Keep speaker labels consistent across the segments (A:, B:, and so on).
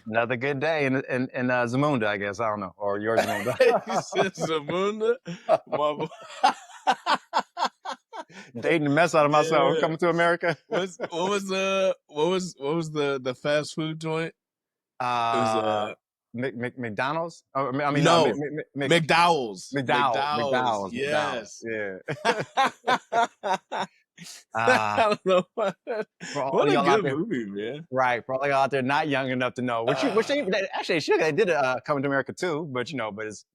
A: Another good day in Zamunda, I guess. I don't know. Or your Zamunda.
B: He said Zamunda.
A: Dating the mess out of myself.
B: Yeah.
A: Coming to America.
B: What was the fast food joint? It was
A: McDonald's? Oh,
B: no McDowell's. McDowell's.
A: McDowell's.
B: Yes.
A: Yeah.
B: I don't know.
A: For all
B: What a
A: y'all out
B: good
A: there,
B: movie, man.
A: right? For all y'all out there not young enough to know, which they actually should. They did Coming to America too, but it's that was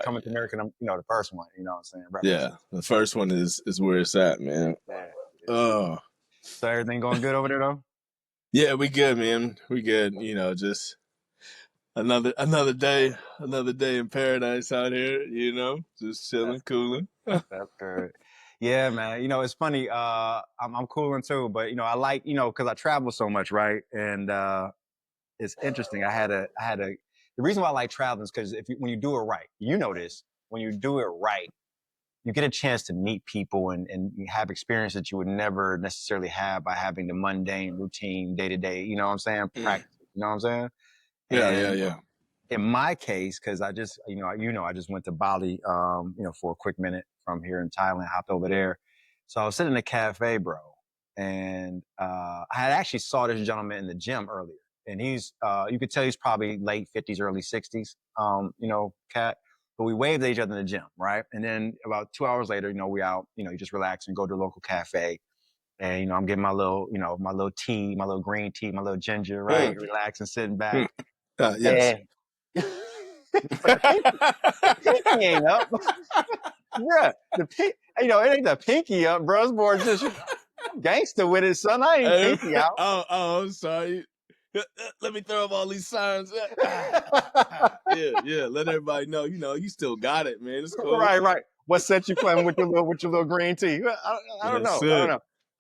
A: Coming to America. The first one. You know what I'm saying?
B: Yeah, the first one is where it's at, man.
A: Yeah. So everything going good over there though?
B: Yeah, we good, man. We good. Just another day in paradise out here. Just chilling, cooling.
A: That's good. Yeah, man. It's funny. I'm cooling too, but I like because I travel so much, right? And it's interesting. The reason why I like traveling is because when you do it right, this. When you do it right, you get a chance to meet people and you have experience that you would never necessarily have by having the mundane routine day to day. You know what I'm saying? Practice. You know what I'm saying?
B: Yeah.
A: In my case, because I just, I just went to Bali, for a quick minute from here in Thailand, hopped over there. So I was sitting in a cafe, bro, and I had actually saw this gentleman in the gym earlier, and he's, you could tell he's probably late 50s, early 60s, cat. But we waved at each other in the gym, right? And then about 2 hours later, we out, you just relax and go to a local cafe. And, I'm getting my little, my little tea, my little green tea, my little ginger, right? Relaxing, sitting back.
B: Yes.
A: The pinky ain't up. Yeah, it ain't the pinky up, bro. It's more just gangster with it, son. I ain't pinky out.
B: Oh, I'm sorry. Let me throw up all these signs. Yeah. Let everybody know. You still got it, man. It's cool.
A: Right. What set you playing with your little green tea? I don't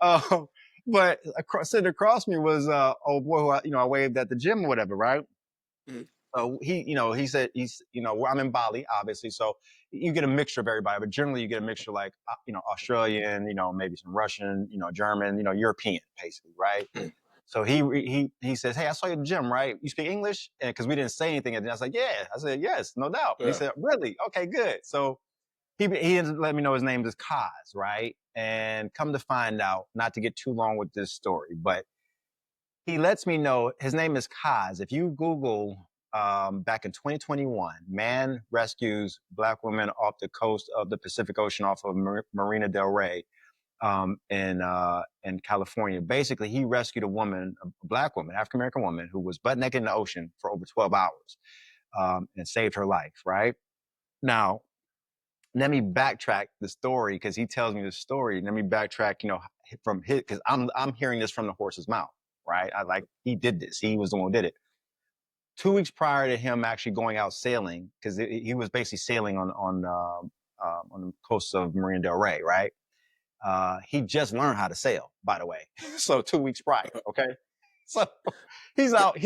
A: know. But sitting across me was old boy who I waved at the gym or whatever, right? Mm-hmm. So he said I'm in Bali, obviously. So you get a mixture of everybody, but generally you get a mixture like, Australian, maybe some Russian, German, European, basically, right? Mm-hmm. So he says, "Hey, I saw you at the gym, right? You speak English?" And because we didn't say anything, and I was like, "Yeah." I said, "Yes, no doubt." Yeah. He said, "Really? Okay, good." So he let me know his name is Kaz, right? And come to find out, not to get too long with this story, but he lets me know his name is Kaz. If you Google back in 2021, man rescues Black woman off the coast of the Pacific Ocean off of Marina Del Rey in California. Basically, he rescued a Black woman, African American woman, who was butt naked in the ocean for over 12 hours and saved her life. Right now, let me backtrack the story because he tells me the story. Let me backtrack, from his because I'm hearing this from the horse's mouth. Right, he did this. He was the one who did it. 2 weeks prior to him actually going out sailing, because he was basically sailing on the coast of Marina Del Rey, right? He just learned how to sail, by the way. So 2 weeks prior, okay? So he's out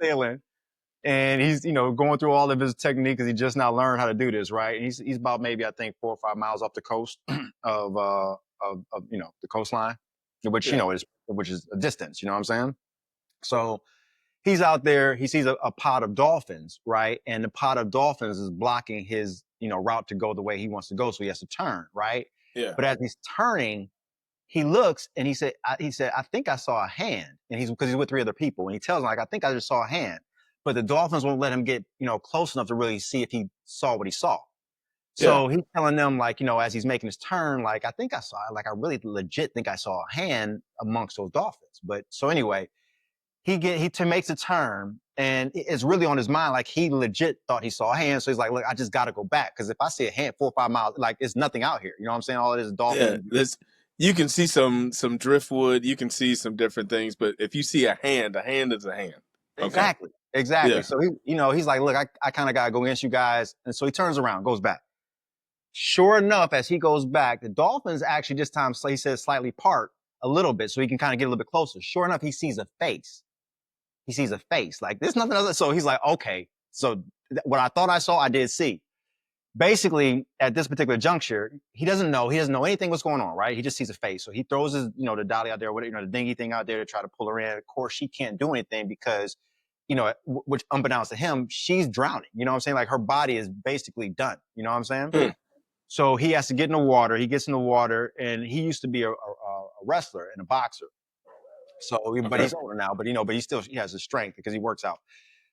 A: sailing, and he's going through all of his technique because he just now learned how to do this, right? And he's about maybe I think 4 or 5 miles off the coast of the coastline, which which is a distance. You know what I'm saying? So he's out there. He sees a pod of dolphins, right? And the pod of dolphins is blocking his route to go the way he wants to go, so he has to turn, right?
B: Yeah.
A: But as he's turning, he looks and he said, I think I saw a hand, and because he's with 3 other people, and he tells them I think I just saw a hand, but the dolphins won't let him get close enough to really see if he saw what he saw. So he's telling them as he's making his turn, I think I saw it, I really legit think I saw a hand amongst those dolphins. But so anyway, he makes a turn, and it's really on his mind. He legit thought he saw a hand. So he's like, look, I just got to go back. Because if I see a hand 4 or 5 miles, it's nothing out here. You know what I'm saying? All it is dolphin.
B: Yeah, you can see some driftwood. You can see some different things. But if you see a hand is a hand.
A: Okay. Exactly. Yeah. So he's like, look, I kind of got to go against you guys. And so he turns around, goes back. Sure enough, as he goes back, the dolphins actually this time, he says, slightly part a little bit so he can kind of get a little bit closer. Sure enough, he sees a face. There's nothing else. So he's like, okay, so what I thought I saw, I did see. basically at this particular juncture, he doesn't know anything what's going on, right? He just sees a face. So he throws his, the dolly out there, whatever, the dinghy thing out there to try to pull her in. Of course, she can't do anything because, which unbeknownst to him, she's drowning. You know what I'm saying? Like her body is basically done. You know what I'm saying?
B: Mm.
A: So he has to get in the water. He gets in the water, and he used to be a wrestler and a boxer. So, but he's older now. But he has his strength because he works out.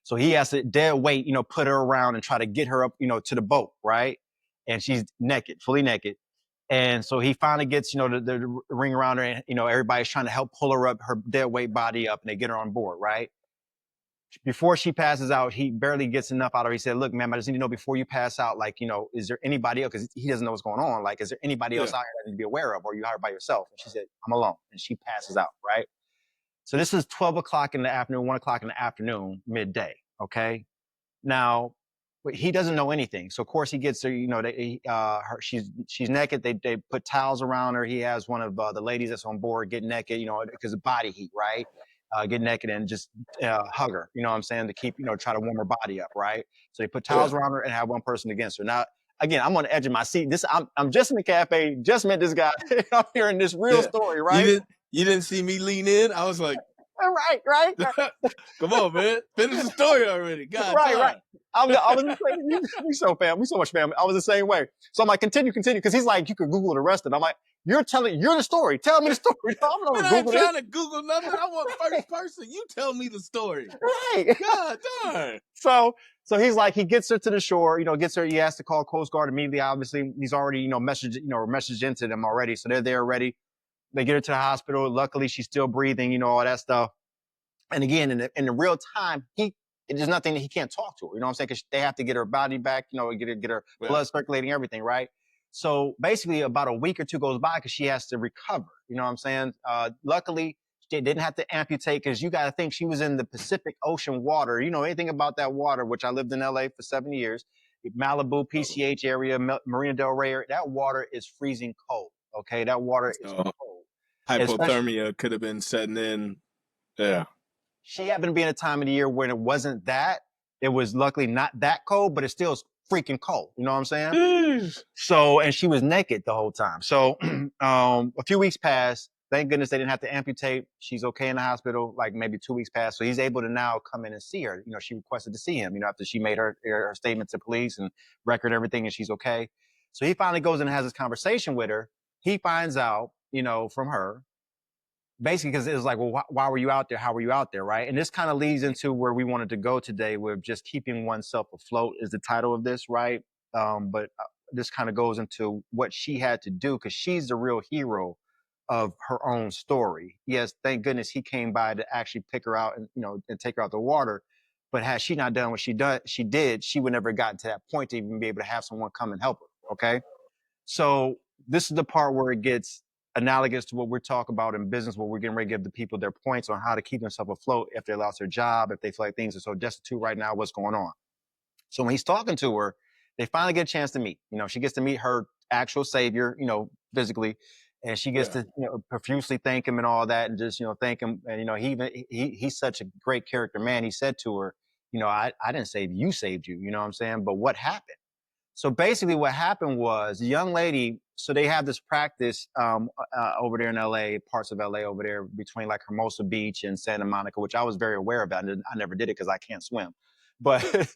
A: So he has to dead weight, put her around and try to get her up, to the boat, right? And she's naked, fully naked. And so he finally gets, the ring around her, and everybody's trying to help pull her up, her dead weight body up, and they get her on board, right? Before she passes out, he barely gets enough out of her. He said, "Look, ma'am, I just need to know before you pass out, like, is there anybody else?" Because he doesn't know what's going on. Like, is there anybody else out here that I need to be aware of? Or are you out by yourself? And she said, "I'm alone." And she passes out, right? So this is 12 o'clock in the afternoon, 1 o'clock in the afternoon, midday, okay? Now, he doesn't know anything. So, of course, he gets her, she's naked. They put towels around her. He has one of the ladies that's on board get naked, because of body heat, right? Get naked and just hug her, you know what I'm saying, to keep, try to warm her body up, right? So they put towels around her and have one person against her. Now, again, I'm on the edge of my seat. I'm just in the cafe, just met this guy. I'm hearing this real story, right?
B: You didn't see me lean in? I was like,
A: right.
B: Come on, man. Finish the story already. God,
A: right. I was the same. We so much family. I was the same way. So I'm like, continue, because he's like, you could Google the rest of it. I'm like, you're the story. Tell me the story.
B: I ain't trying to Google nothing. I want first person. You tell me the story.
A: Right.
B: God darn.
A: So he's like, he gets her to the shore, gets her, he has to call Coast Guard immediately. Obviously, he's already, messaged into them already. So they're there ready. They get her to the hospital. Luckily, she's still breathing, all that stuff. And again, in the real time, there's nothing that he can't talk to her. You know what I'm saying? Because they have to get her body back, get her blood circulating, everything, right? So basically, about a week or two goes by because she has to recover. You know what I'm saying? Luckily, they didn't have to amputate because you got to think she was in the Pacific Ocean water. You know anything about that water, which I lived in LA for 7 years, Malibu, PCH area, Marina Del Rey, that water is freezing cold. Okay, that water is cold.
B: Hypothermia could have been setting in. Yeah.
A: She happened to be in a time of the year when it wasn't that. It was luckily not that cold, but it still is freaking cold. You know what I'm saying? So, and she was naked the whole time. So, a few weeks passed. Thank goodness they didn't have to amputate. She's okay in the hospital, like maybe 2 weeks passed. So he's able to now come in and see her. She requested to see him, after she made her statement to police and record everything, and she's okay. So he finally goes and has this conversation with her. He finds out, from her, basically, because it was like, well, why were you out there? How were you out there, right? And this kind of leads into where we wanted to go today with just keeping oneself afloat is the title of this, right? But this kind of goes into what she had to do because she's the real hero of her own story. Yes, thank goodness he came by to actually pick her out and, and take her out the water. But had she not done what she did, she would never have gotten to that point to even be able to have someone come and help her, okay? So this is the part where it gets analogous to what we're talking about in business, where we're getting ready to give the people their points on how to keep themselves afloat if they lost their job, if they feel like things are so destitute right now, what's going on. So when he's talking to her, they finally get a chance to meet. She gets to meet her actual savior, physically, and she gets to, profusely thank him and all that, and just, thank him. And, he's such a great character, man. He said to her, I didn't save you, you saved you, you know what I'm saying? But what happened? So basically what happened was the young lady, so they have this practice over there in LA, parts of LA over there between like Hermosa Beach and Santa Monica, which I was very aware of that. I never did it because I can't swim. But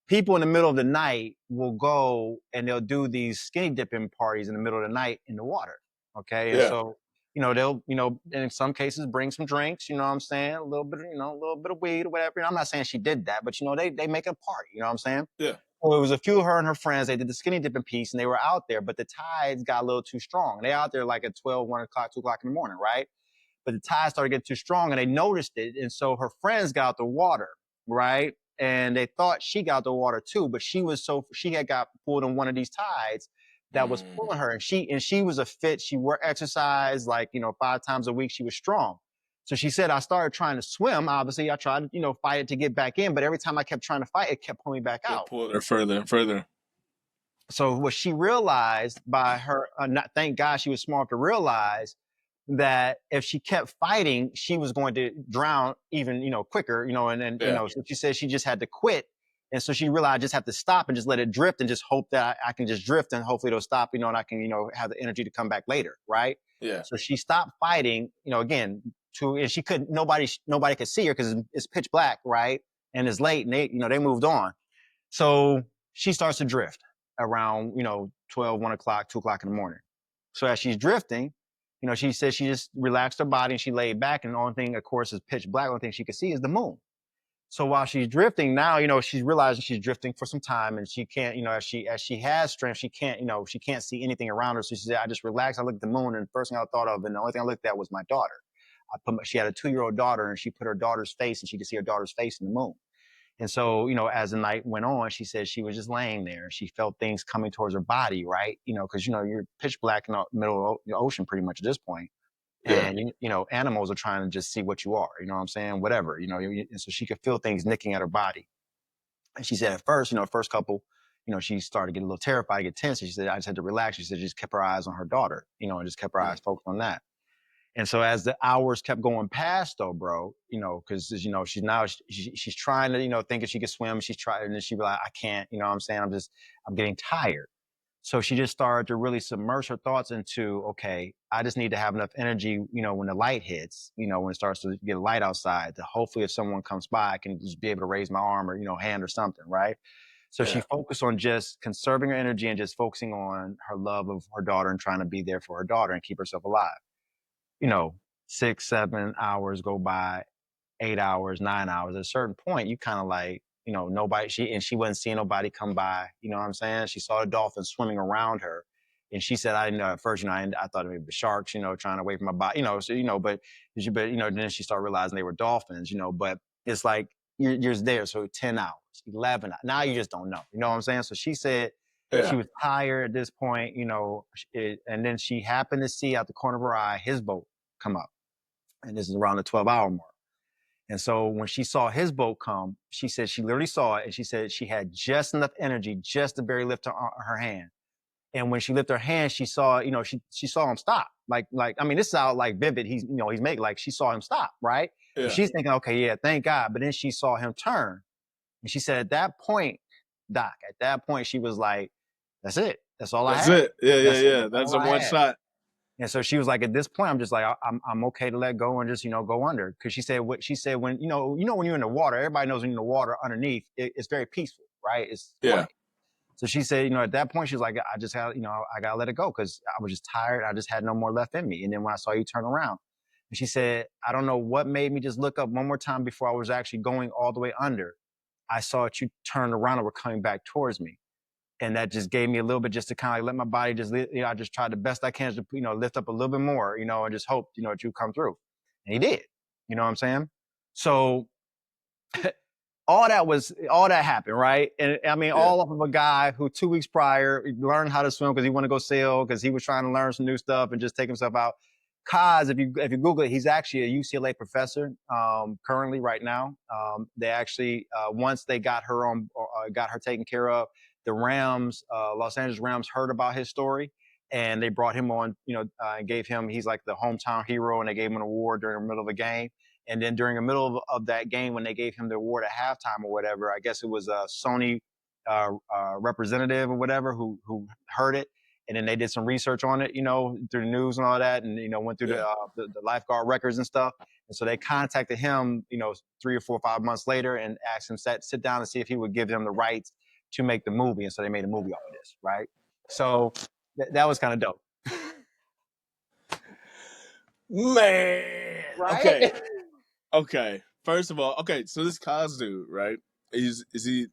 A: people in the middle of the night will go and they'll do these skinny dipping parties in the middle of the night in the water. Okay. And so, they'll, in some cases bring some drinks, you know what I'm saying? A little bit of weed or whatever. I'm not saying she did that, but they make a party, you know what I'm saying?
B: Yeah.
A: Well, it was a few of her and her friends. They did the skinny dipping piece and they were out there, but the tides got a little too strong. And they out there like at 12, 1 o'clock, 2 o'clock in the morning, right? But the tides started getting too strong and they noticed it. And so her friends got out the water, right? And they thought she got the water too, but she had got pulled in one of these tides that was pulling her. And she was she worked exercise like, 5 times a week. She was strong. So she said, I started trying to swim. Obviously, I tried to, fight it to get back in. But every time I kept trying to fight, it kept pulling me back out.
B: Pull her further and further.
A: So what she realized by her, thank God she was smart to realize that if she kept fighting, she was going to drown even, quicker, so she said she just had to quit And so she realized I just have to stop and just let it drift and just hope that I can just drift and hopefully it'll stop, and I can, have the energy to come back later. Right.
B: Yeah.
A: So she stopped fighting, again, and she couldn't, nobody could see her because it's pitch black. Right. And it's late and they moved on. So she starts to drift around, 12, 1 o'clock, 2 o'clock in the morning. So as she's drifting, she says she just relaxed her body and she laid back. And the only thing, of course, is pitch black. The only thing she could see is the moon. So while she's drifting now, she's realizing she's drifting for some time and she can't, as she has strength, she can't see anything around her. So she said, I just relaxed. I looked at the moon and the first thing I thought of, and the only thing I looked at was my daughter. She had a 2-year-old daughter and she put her daughter's face and she could see her daughter's face in the moon. And so, as the night went on, she said she was just laying there. She felt things coming towards her body, right? Because, you're pitch black in the middle of the ocean pretty much at this point.
B: Yeah.
A: And, animals are trying to just see what you are, you know what I'm saying? Whatever, and so she could feel things nicking at her body. And she said at first, first couple, she started getting a little terrified, get tense. And she said, I just had to relax. She said, she just kept her eyes on her daughter, and just kept her eyes focused on that. And so as the hours kept going past though, bro, because, she's trying to, think if she could swim, she's trying, and then she realized, I can't, what I'm saying? I'm getting tired. So she just started to really submerge her thoughts into, okay, I just need to have enough energy, when the light hits, when it starts to get light outside, to hopefully if someone comes by, I can just be able to raise my arm or, hand or something, right? So she focused on just conserving her energy and just focusing on her love of her daughter and trying to be there for her daughter and keep herself alive. 6, 7 hours go by, 8 hours, 9 hours. At a certain point, you kind of like, she wasn't seeing nobody come by. You know what I'm saying? She saw the dolphins swimming around her. And she said, I didn't know at first, I thought it would be sharks, trying to wait for my body, but then she started realizing they were dolphins, but it's like, you're there. So 10 hours, 11 hours. Now you just don't know. You know what I'm saying? So she said she was tired at this point, and then she happened to see out the corner of her eye, his boat come up. And this is around the 12-hour mark. And so when she saw his boat come, she said she literally saw it. And she said she had just enough energy just to barely lift her hand. And when she lifted her hand, she saw, she saw him stop. Like, I mean, this is how like vivid he's making, like she saw him stop, right?
B: Yeah.
A: And she's thinking, okay, yeah, thank God. But then she saw him turn. And she said at that point, Doc, she was like, that's it. That's all I have.
B: That's it. Yeah. That's a one shot.
A: And so she was like, at this point, I'm just like, I'm okay to let go and just, go under. Cause she said when, when you're in the water, everybody knows when you're in the water underneath, it's very peaceful, right? It's quiet. So she said, at that point, she was like, I just had, I got to let it go. Cause I was just tired. I just had no more left in me. And then when I saw you turn around, and she said, I don't know what made me just look up one more time before I was actually going all the way under. I saw that you turned around and were coming back towards me. And that just gave me a little bit just to kind of like let my body just, I just tried the best I can to, lift up a little bit more, and just hope, that you come through. And he did, you know what I'm saying? So all that happened, right? And I mean, all of a guy who 2 weeks prior learned how to swim because he wanted to go sail, because he was trying to learn some new stuff and just take himself out. Khos, if you Google it, he's actually a UCLA professor currently right now. They actually, once they got her taken care of, the Rams, Los Angeles Rams heard about his story and they brought him on, and gave him, he's like the hometown hero, and they gave him an award during the middle of a game. And then during the middle of that game, when they gave him the award at halftime or whatever, I guess it was a Sony representative or whatever who heard it. And then they did some research on it, through the news and all that, and, went through the lifeguard records and stuff. And so they contacted him, 3 or 4 or 5 months later and asked him sit down and see if he would give them the rights to make the movie. And so they made a movie off of this, right? So that was kind of dope.
B: Man.
A: Right?
B: Okay. First of all, so this Khos dude, right? Is it?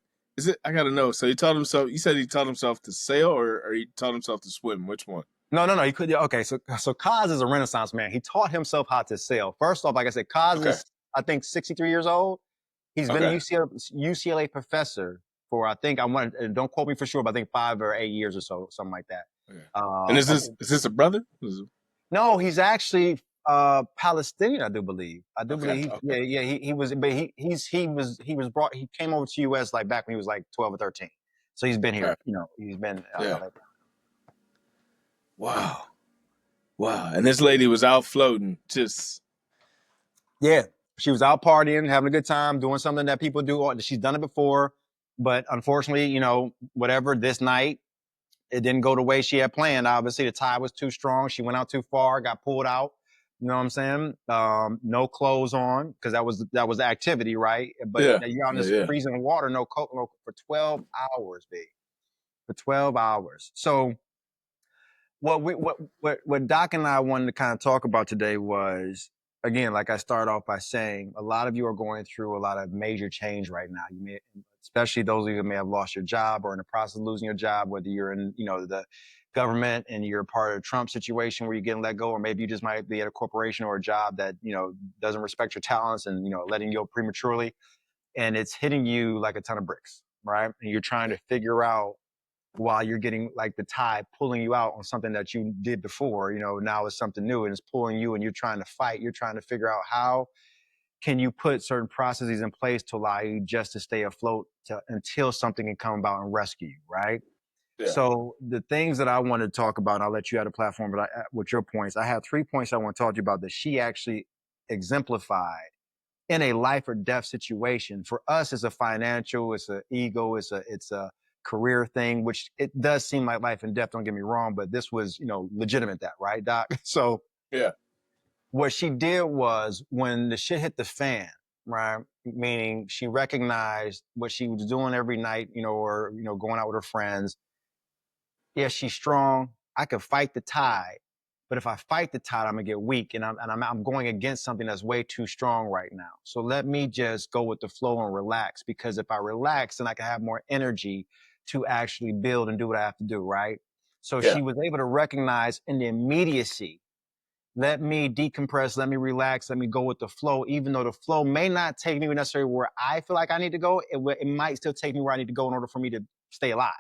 B: I gotta know. So he taught himself. You said he taught himself to sail, or he taught himself to swim. Which one?
A: No. He could. Okay. So Khos is a Renaissance man. He taught himself how to sail. First off, like I said, Khos is, I think, 63 years old. He's been a UCLA professor for, I think, don't quote me for sure, but I think 5 or 8 years or so, something like that.
B: Okay. And is this a brother?
A: No, he's actually Palestinian, I do believe. He was, but he was brought. He came over to U.S. like back when he was like 12 or 13. So he's been here. He's been.
B: Wow. And this lady was out floating, just.
A: Yeah, she was out partying, having a good time, doing something that people do. She's done it before. But unfortunately, you know, whatever, this night, it didn't go the way she had planned. Obviously, the tide was too strong. She went out too far, got pulled out. You know what I'm saying? No clothes on, because that was the activity, right? But
B: Yeah.
A: you're out in this
B: Yeah.
A: freezing water, no, for 12 hours, B. For 12 hours. So what Doc and I wanted to kind of talk about today was, again, like I started off by saying, a lot of you are going through a lot of major change right now. You may, especially those of you who may have lost your job or in the process of losing your job, whether you're in, you know, the government and you're part of the Trump situation where you're getting let go, or maybe you just might be at a corporation or a job that, you know, doesn't respect your talents and, you know, letting you go prematurely. And it's hitting you like a ton of bricks, right? And you're trying to figure out, while you're getting like the tide pulling you out on something that you did before, you know, now it's something new and it's pulling you and you're trying to fight. You're trying to figure out how can you put certain processes in place to allow you just to stay afloat until something can come about and rescue you, right?
B: Yeah.
A: So the things that I want to talk about, I'll let you have a platform, but with your points, I have 3 points I want to talk to you about that she actually exemplified in a life or death situation. For us, it's a financial, it's an ego, it's a career thing, which it does seem like life and death, don't get me wrong, but this was, you know, legitimate, that, right, Doc? So
B: Yeah.
A: what she did was, when the shit hit the fan, right? Meaning she recognized what she was doing every night, you know, or, you know, going out with her friends. Yeah, she's strong. I could fight the tide, but if I fight the tide, I'm gonna get weak, and I'm going against something that's way too strong right now. So let me just go with the flow and relax, because if I relax, then I can have more energy to actually build and do what I have to do, right? So
B: Yeah.
A: she was able to recognize in the immediacy, let me decompress, let me relax, let me go with the flow, even though the flow may not take me necessarily where I feel like I need to go. It might still take me where I need to go in order for me to stay alive,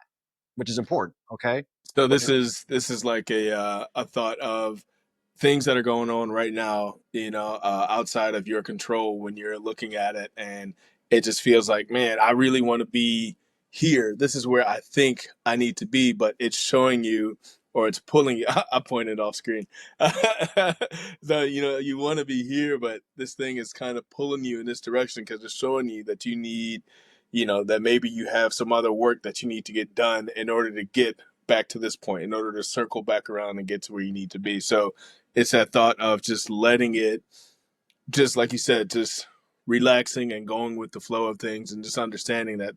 A: which is important. Okay.
B: So
A: Which is
B: this is like a thought of things that are going on right now, you know, outside of your control when you're looking at it, and it just feels like, man, I really want to be here. This is where I think I need to be, but it's showing you, or it's pulling you. I pointed off screen. So, you know, you want to be here, but this thing is kind of pulling you in this direction because it's showing you that you need, you know, that maybe you have some other work that you need to get done in order to get back to this point, in order to circle back around and get to where you need to be. So it's that thought of just letting it, just like you said, just relaxing and going with the flow of things, and just understanding that,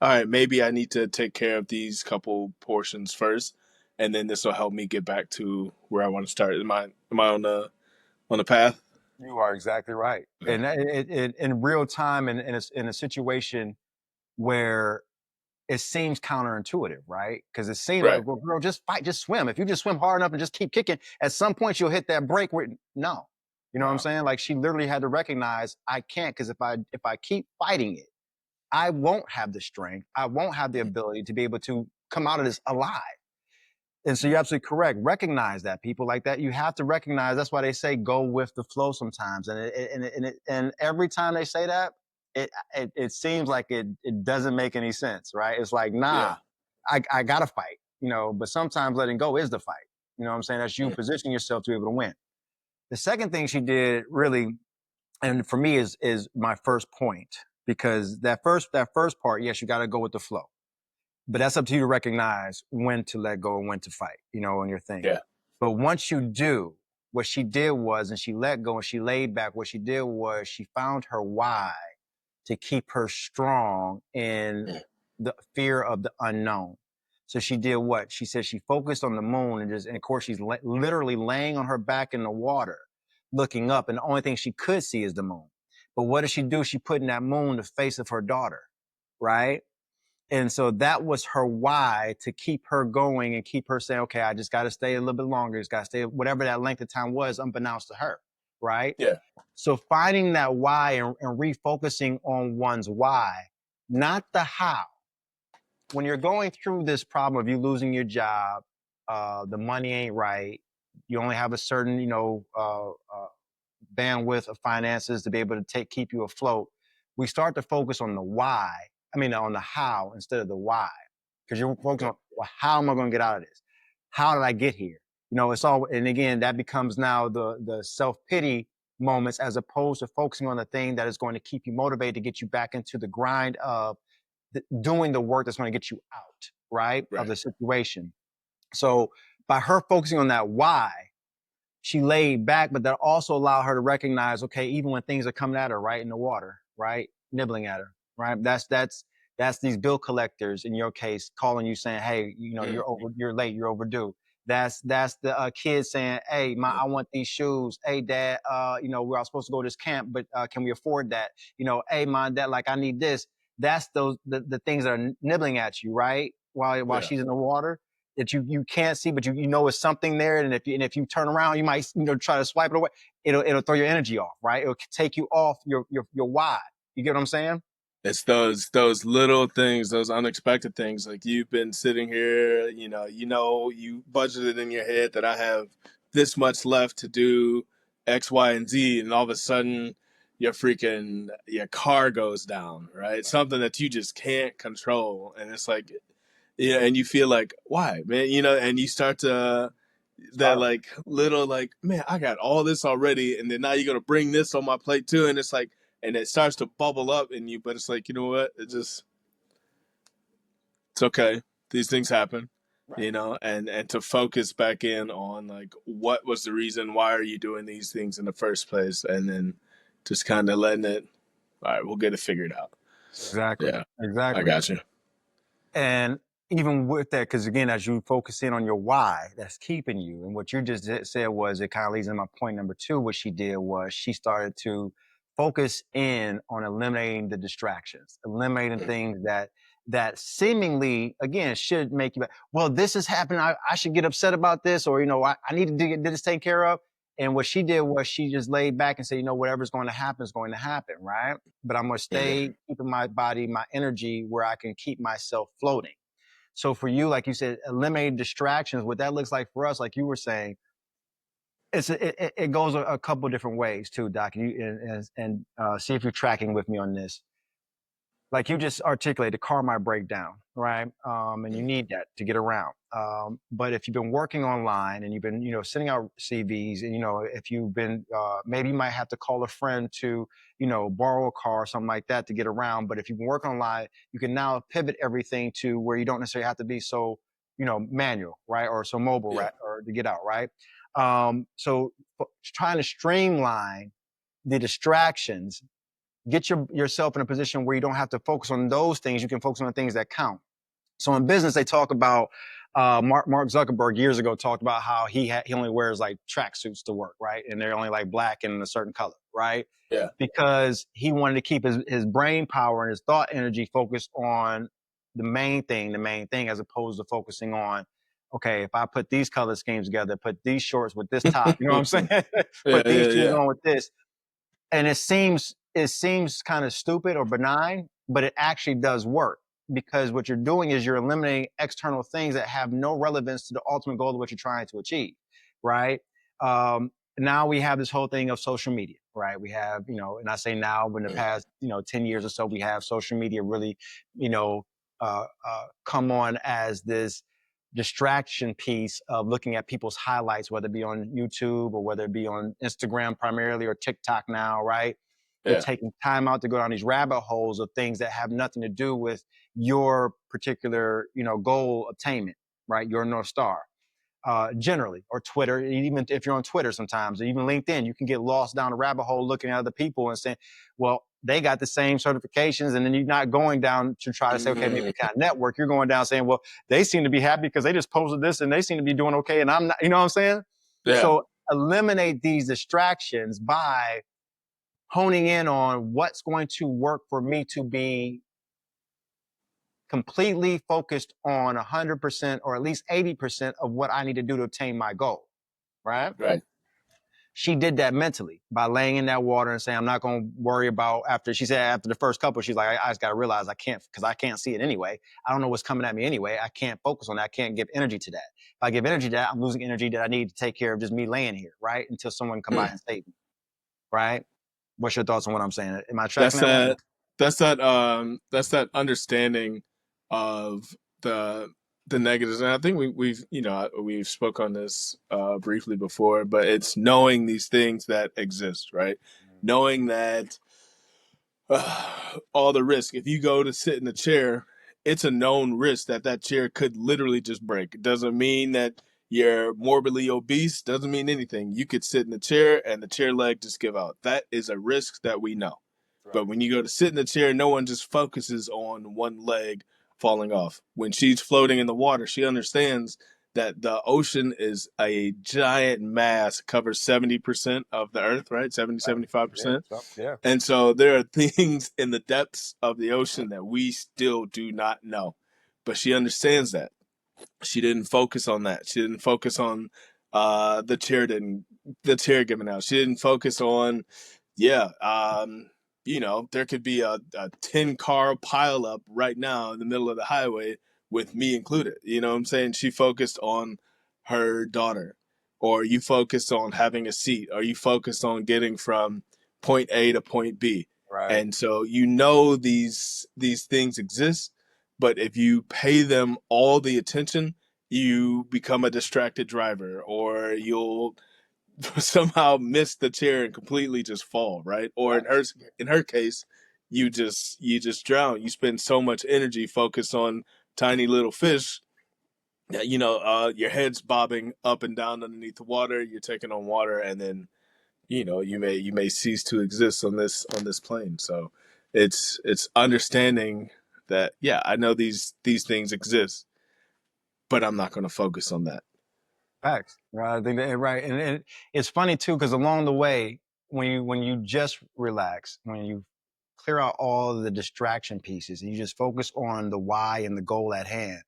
B: all right, maybe I need to take care of these couple portions first, and then this will help me get back to where I want to start. Am I on the path?
A: You are exactly right.
B: Yeah.
A: And in real time, in a situation where it seems counterintuitive, right? Because it seems
B: Right.
A: like, well, girl, just fight, just swim. If you just swim hard enough and just keep kicking, at some point you'll hit that break where, no. You know what I'm
B: Wow.
A: saying? Like, she literally had to recognize, I can't, because if I keep fighting it, I won't have the strength. I won't have the ability to be able to come out of this alive. And so you're absolutely correct. Recognize that, people, like that. You have to recognize. That's why they say go with the flow sometimes. And every time they say that, it seems like it doesn't make any sense, right? It's like, nah,
B: Yeah.
A: I gotta fight, you know. But sometimes letting go is the fight. You know what I'm saying? That's you positioning yourself to be able to win. The second thing she did, really, and for me, is my first point, because that first part, yes, you got to go with the flow, but that's up to you to recognize when to let go and when to fight, you know, in your thing.
B: Yeah.
A: But once you do, what she did was, and she let go and she laid back, what she did was she found her why to keep her strong in the fear of the unknown. So she did what? She said she focused on the moon, and of course, she's literally laying on her back in the water, looking up, and the only thing she could see is the moon. But what did she do? She put in that moon the face of her daughter, right? And so that was her why, to keep her going and keep her saying, okay, I just got to stay a little bit longer. Just got to stay whatever that length of time was, unbeknownst to her. Right.
B: Yeah.
A: So finding that why, and refocusing on one's why, not the how. When you're going through this problem of you losing your job, the money ain't right, you only have a certain, you know, bandwidth of finances to be able to keep you afloat, we start to focus on the why. I mean, on the how instead of the why, because you're focusing on, well, how am I going to get out of this? How did I get here? You know, it's all, and again, that becomes now the self pity moments, as opposed to focusing on the thing that is going to keep you motivated to get you back into the grind of doing the work that's going to get you out, right, of
B: Right.
A: the situation. So by her focusing on that why, she laid back, but that also allowed her to recognize, okay, even when things are coming at her right in the water, right, nibbling at her, right, that's these bill collectors in your case calling you saying, hey, you're late, you're overdue. That's the kids saying, hey, I want these shoes. Hey, dad, we're all supposed to go to this camp, but can we afford that? Hey, mom, dad, like I need this. That's the things that are nibbling at you, right, while
B: Yeah.
A: she's in the water, that you can't see, but you know it's something there. And if you turn around, you might try to swipe it away. It'll throw your energy off, right? It'll take you off your why. You get what I'm saying?
B: It's those little things, those unexpected things. Like you've been sitting here, you budgeted in your head that I have this much left to do X, Y, and Z, and all of a sudden your car goes down, right? Something that you just can't control, and it's like, yeah, and you feel like, why, man? And you start to that
A: Spiral.
B: like little like, man, I got all this already, and then now you're gonna bring this on my plate too, and it's like, and it starts to bubble up in you, but it's like, you know what? It's okay. These things happen,
A: Right.
B: and to focus back in on like what was the reason, why are you doing these things in the first place, and then just kind of letting it. All right, we'll get it figured out.
A: Exactly.
B: Yeah, I
A: Exactly.
B: got you.
A: And even with that, because again, as you focus in on your why, that's keeping you. And what you just said was, it kind of leads into my point number two. What she did was she started to focus in on eliminating the distractions, eliminating things that seemingly, again, should make you, well, this is happening. I should get upset about this, or I need to get this taken care of. And what she did was she just laid back and said, whatever's going to happen is going to happen, right? But I'm going to stay keeping my body, my energy where I can keep myself floating. So for you, like you said, eliminate distractions. What that looks like for us, like you were saying, it goes a couple different ways too, Doc. And see if you're tracking with me on this. Like you just articulated, the car might break down, right? And you need that to get around. But if you've been working online and you've been, sending out CVs, and if you've been, maybe you might have to call a friend to, borrow a car or something like that to get around. But if you've been working online, you can now pivot everything to where you don't necessarily have to be so, manual, right, or so mobile,
B: Yeah,
A: right, or to get out, right. So trying to streamline the distractions, get yourself in a position where you don't have to focus on those things. You can focus on the things that count. So in business, they talk about Mark Zuckerberg years ago talked about how he only wears like tracksuits to work, right? And they're only like black and a certain color, right?
B: yeah,
A: Because he wanted to keep his brain power and his thought energy focused on the main thing, as opposed to focusing on, okay, if I put these color schemes together, put these shorts with this top, you know what I'm saying?
B: yeah,
A: Put these
B: yeah,
A: shoes
B: yeah.
A: on with this, and it seems kind of stupid or benign, but it actually does work, because what you're doing is you're eliminating external things that have no relevance to the ultimate goal of what you're trying to achieve, right? Now we have this whole thing of social media, right? We have, and I say now, in the past, 10 years or so, we have social media really, come on as this distraction piece of looking at people's highlights, whether it be on YouTube or whether it be on Instagram primarily, or TikTok now, right? You're
B: Yeah,
A: taking time out to go down these rabbit holes of things that have nothing to do with your particular, goal attainment, right? Your North Star. Generally, or Twitter, even if you're on Twitter sometimes, or even LinkedIn, you can get lost down a rabbit hole looking at other people and saying, well, they got the same certifications. And then you're not going down to try to say, okay, maybe kind of network. You're going down saying, well, they seem to be happy because they just posted this and they seem to be doing okay. And I'm not, you know what I'm saying?
B: yeah.
A: So eliminate these distractions by honing in on what's going to work for me to be completely focused on 100% or at least 80% of what I need to do to obtain my goal, right?
B: Right.
A: She did that mentally by laying in that water and saying, I'm not going to worry about, after she said, after the first couple, she's like, I just got to realize I can't, because I can't see it anyway. I don't know what's coming at me anyway. I can't focus on that. I can't give energy to that. If I give energy to that, I'm losing energy that I need to take care of just me laying here, right? Until someone come by and save me, right? What's your thoughts on what I'm saying? Am I tracking
B: That's
A: that one?
B: that. That's that understanding of the negatives, and I think we've spoke on this briefly before, but it's knowing these things that exist, right? Knowing that all the risk. If you go to sit in a chair, it's a known risk that that chair could literally just break. It doesn't mean that you're morbidly obese. Doesn't mean anything. You could sit in the chair and the chair leg just give out. That is a risk that we know.
A: Right.
B: But when you go to sit in the chair, no one just focuses on one leg falling off. When she's floating in the water, she understands that the ocean is a giant mass, covers 70% of the earth, right? 70,
A: Right.
B: 75%.
A: Yeah.
B: And so there are things in the depths of the ocean that we still do not know. But she understands that. She didn't focus on that. She didn't focus on the chair giving out. She didn't focus on, yeah, there could be a 10-car pileup right now in the middle of the highway with me included. You know what I'm saying? She focused on her daughter, or you focused on having a seat, or you focused on getting from point A to point B.
A: Right.
B: And so these things exist, but if you pay them all the attention, you become a distracted driver, or you'll somehow miss the chair and completely just fall, right? Or in her case, you just drown. You spend so much energy focused on tiny little fish that your head's bobbing up and down underneath the water. You're taking on water, and then you may cease to exist on this plane. So it's understanding that, yeah, I know these things exist, but I'm not going to focus on that.
A: Facts. Right. I think that right. And it's funny too, because along the way, when you just relax, when you clear out all the distraction pieces and you just focus on the why and the goal at hand,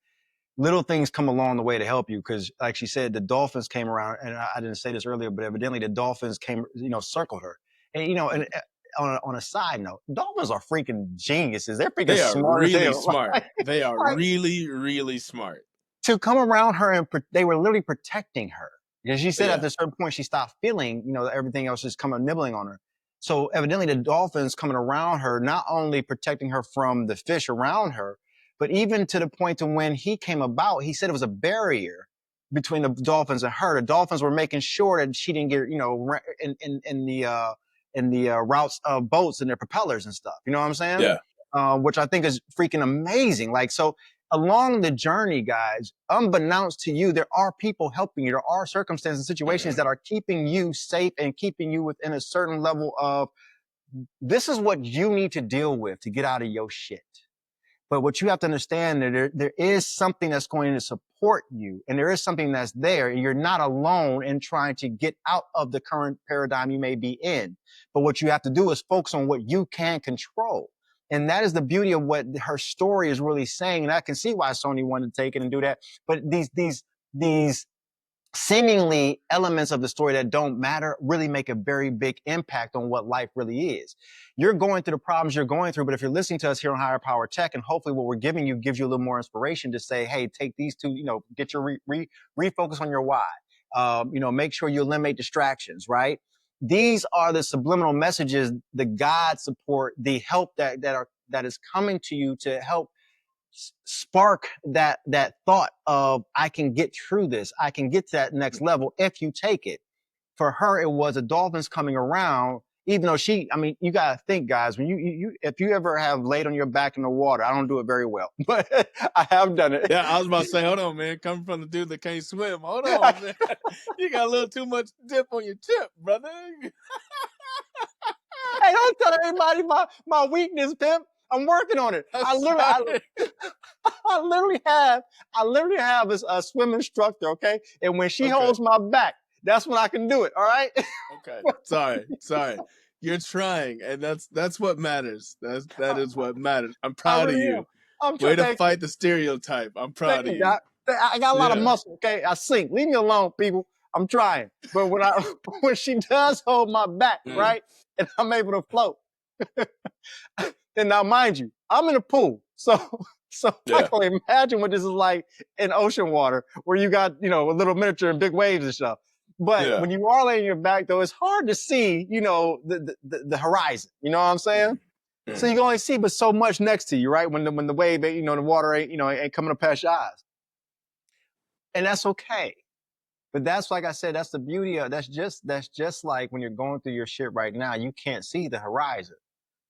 A: little things come along the way to help you. Because like she said, the dolphins came around, and I didn't say this earlier, but evidently the dolphins came, circled her. And on a side note, dolphins are freaking geniuses. They're freaking
B: They are
A: smart as
B: really
A: hell.
B: smart. They are
A: Like,
B: really, really smart.
A: to come around her and they were literally protecting her, because she said at
B: Yeah.
A: a certain point she stopped feeling, everything else is coming nibbling on her. So evidently the dolphins coming around her, not only protecting her from the fish around her, but even to the point to when he came about, he said it was a barrier between the dolphins and her. The dolphins were making sure that she didn't get, in the routes of boats and their propellers and stuff. You know what I'm saying?
B: Yeah.
A: Which I think is freaking amazing. Like, so along the journey, guys, unbeknownst to you, there are people helping you. There are circumstances and situations that are keeping you safe and keeping you within a certain level of, this is what you need to deal with to get out of your shit. But what you have to understand, that there is something that's going to support you, and there is something that's there, and you're not alone in trying to get out of the current paradigm you may be in. But what you have to do is focus on what you can control. And that is the beauty of what her story is really saying. And I can see why Sony wanted to take it and do that. But these seemingly elements of the story that don't matter really make a very big impact on what life really is. You're going through the problems you're going through, but if you're listening to us here on Higher Power Tech, and hopefully what we're giving you gives you a little more inspiration to say, hey, take these two, get your refocus on your why. Make sure you eliminate distractions, right? These are the subliminal messages, the God support, the help that is coming to you to help spark that thought of, I can get through this. I can get to that next level if you take it. For her, it was the dolphins coming around, even though you got to think, guys, when if you ever have laid on your back in the water, I don't do it very well, but I have done it.
B: Yeah, I was about to say, hold on, man. Coming from the dude that can't swim. Hold on, man. You got a little too much dip on your tip, brother.
A: Hey, don't tell everybody my weakness, pimp. I'm working on it.
B: I'm sorry.
A: I literally have a swim instructor, okay? And when she
B: Okay.
A: holds my back, that's when I can do it. All right.
B: Okay. Sorry. You're trying, and that's what matters. That is what matters. I'm
A: I
B: proud of
A: really am.
B: you.
A: I'm
B: Way
A: trying.
B: to
A: Thank you.
B: fight the stereotype. I'm proud
A: Thank
B: of
A: you,
B: you.
A: God. I got a lot of
B: Yeah.
A: muscle. Okay, I sink. Leave me alone, people. I'm trying. But when she does hold my back, right, and I'm able to float, and now, mind you, I'm in a pool, so I
B: Yeah.
A: can imagine what this is like in ocean water, where you got a little miniature and big waves and stuff. But
B: Yeah.
A: when you are laying your back, though, it's hard to see, the horizon. You know what I'm saying? So you can only see but so much next to you, right? When the wave, the water ain't coming up past your eyes, and that's okay. But that's, like I said, that's the beauty of that's just like when you're going through your shit right now. You can't see the horizon.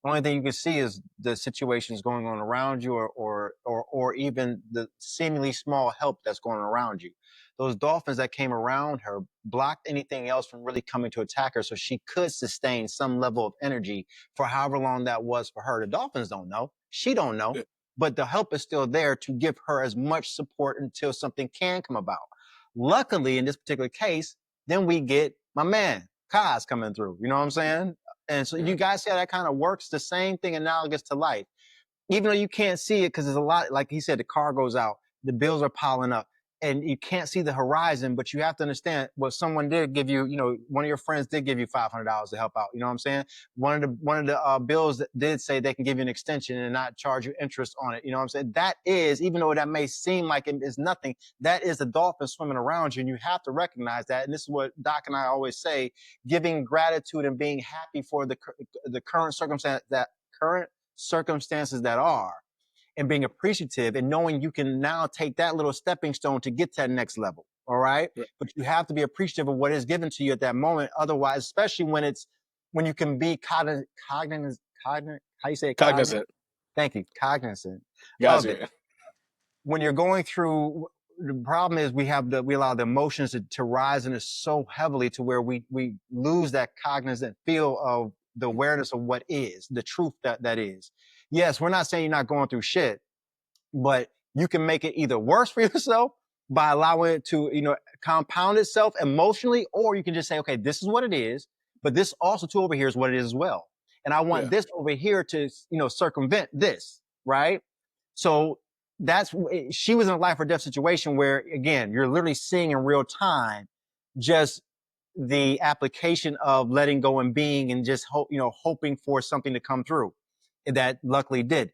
A: Only thing you can see is the situations going on around you, or even the seemingly small help that's going on around you. Those dolphins that came around her blocked anything else from really coming to attack her, so she could sustain some level of energy for however long that was for her. The dolphins don't know. She don't know.
B: Yeah.
A: But the help is still there to give her as much support until something can come about. Luckily, in this particular case, then we get my man, Kaz, coming through. You know what I'm saying? And so
B: Yeah.
A: you guys see how that kind of works. The same thing analogous to life. Even though you can't see it because there's a lot, like he said, the car goes out, the bills are piling up, and you can't see the horizon, but you have to understand what someone did give you, one of your friends did give you $500 to help out. You know what I'm saying? One of the bills that did say they can give you an extension and not charge you interest on it. You know what I'm saying? That is, even though that may seem like it is nothing, that is the dolphin swimming around you, and you have to recognize that. And this is what Doc and I always say: giving gratitude and being happy for the current circumstances that are, and being appreciative and knowing you can now take that little stepping stone to get to that next level. All right.
B: Right.
A: But you have to be appreciative of what is given to you at that moment. Otherwise, especially when you can be cognizant, how you say it?
B: Cognizant.
A: Thank you. Cognizant of it.
B: Gotcha.
A: When you're going through, the problem is we allow the emotions to rise in us so heavily to where we lose that cognizant feel of the awareness of what is the truth that is. Yes, we're not saying you're not going through shit, but you can make it either worse for yourself by allowing it to, compound itself emotionally, or you can just say, okay, this is what it is, but this also too over here is what it is as well. And I want
B: Yeah.
A: this over here to, circumvent this, right? So she was in a life or death situation where, again, you're literally seeing in real time just the application of letting go and being, and just hoping for something to come through. That luckily did.